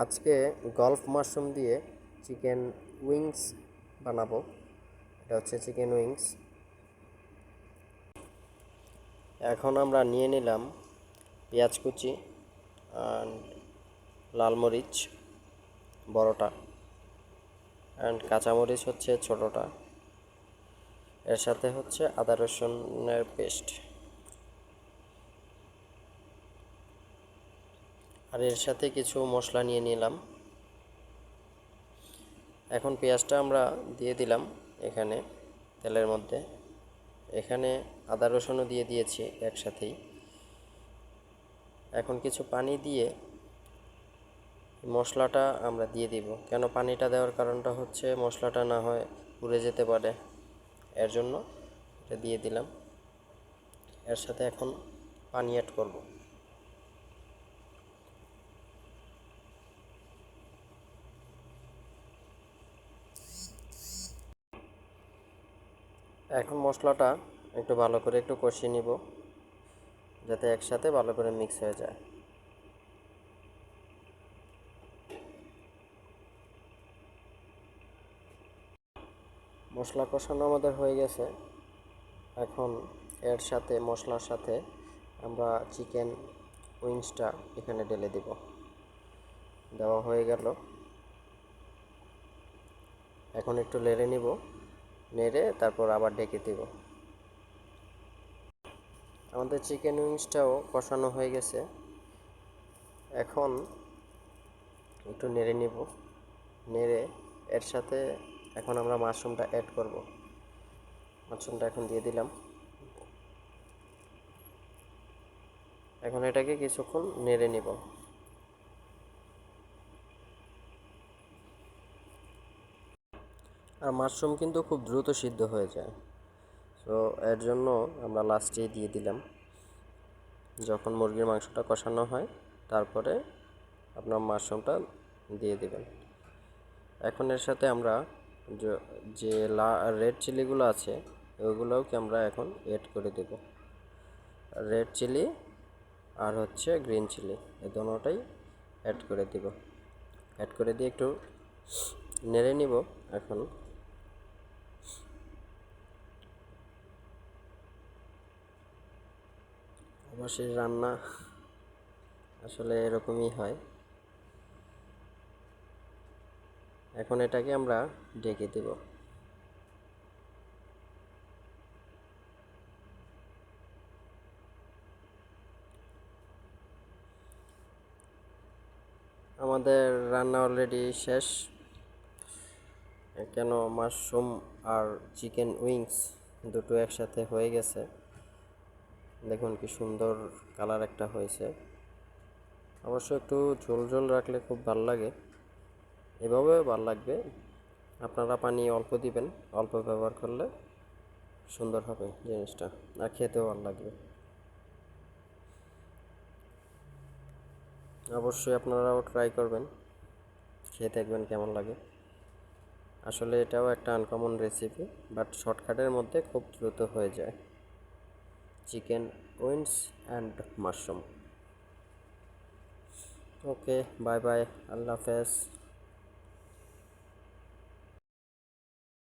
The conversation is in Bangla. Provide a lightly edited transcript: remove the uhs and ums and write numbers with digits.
আজকে গল্ফ মাশরুম দিয়ে চিকেন উইংস বানাবো। এটা হচ্ছে চিকেন উইংস। এখন আমরা নিয়ে নিলাম পেঁয়াজ কুচি অ্যান্ড লাল মরিচ বড়টা, অ্যান্ড কাঁচামরিচ হচ্ছে ছোটোটা। এর সাথে হচ্ছে আদা রসুনের পেস্ট, আর এর সাথে কিছু মশলা নিয়ে নিলাম। এখন পেঁয়াজটা আমরা দিয়ে দিলাম এখানে তেলের মধ্যে। এখানে আদা রসুনও দিয়ে দিয়েছি একসাথেই। এখন কিছু পানি দিয়ে মশলাটা আমরা দিয়ে দিব। কেন পানিটা দেওয়ার কারণটা হচ্ছে মশলাটা না হয় পুড়ে যেতে পারে, এর জন্য এটা দিয়ে দিলাম। এর সাথে এখন পানি অ্যাড করব। এখন মশলাটা একটু ভালো করে একটু কষিয়ে নিব, যাতে একসাথে ভালো করে মিক্স হয়ে যায়। মশলা কষানো আমাদের হয়ে গেছে। এখন এর সাথে মশলার সাথে আমরা চিকেন উইংসটা এখানে ঢেলে দিব। দেওয়া হয়ে গেল। এখন একটু নেড়ে নিব, নেড়ে তারপর আবার ঢেকে দিব। আমাদের চিকেন উইংসটাও কষানো হয়ে গেছে। এখন একটু নেড়ে নিব, নেড়ে এর সাথে এখন আমরা মাশরুমটা অ্যাড করব। মাশরুমটা এখন দিয়ে দিলাম। এখন এটাকে কিছুক্ষণ নেড়ে নিব। আর মাশরুম কিন্তু খুব দ্রুত সিদ্ধ হয়ে যায়, তো এর জন্য আমরা লাস্টেই দিয়ে দিলাম। যখন মুরগির মাংসটা কষানো হয় তারপরে আপনার মাশরুমটা দিয়ে দিবেন। এখন এর সাথে আমরা যে রেড চিলিগুলো আছে ওইগুলোও কি আমরা এখন এড করে দেব। রেড চিলি আর হচ্ছে গ্রিন চিলি, এই দুটোটাই অ্যাড করে দিব। অ্যাড করে দিয়ে একটু নেড়ে নিব। এখন অবশ্যই রান্না আসলে এরকমই হয়। এখন এটাকে আমরা ঢেকে দেব। আমাদের রান্না অলরেডি শেষ। কেন মাশরুম আর চিকেন উইংস দুটো একসাথে হয়ে গেছে। দেখুন কি সুন্দর কালার একটা হয়েছে। অবশ্য একটু ঝোল ঝোল রাখলে খুব ভালো লাগে, এভাবেও ভালো লাগবে। আপনারা পানি অল্প দিবেন, অল্প ব্যবহার করলে সুন্দর হবে জিনিসটা, আর খেতেও ভালো লাগবে। অবশ্যই আপনারাও ট্রাই করবেন, খেয়ে দেখবেন কেমন লাগে। আসলে এটাও একটা আনকমন রেসিপি, বাট শর্টকাটের মধ্যে খুব দ্রুত হয়ে যায়। Chicken wings and mushroom. Okay, bye bye, আল্লাহ হাফেজ।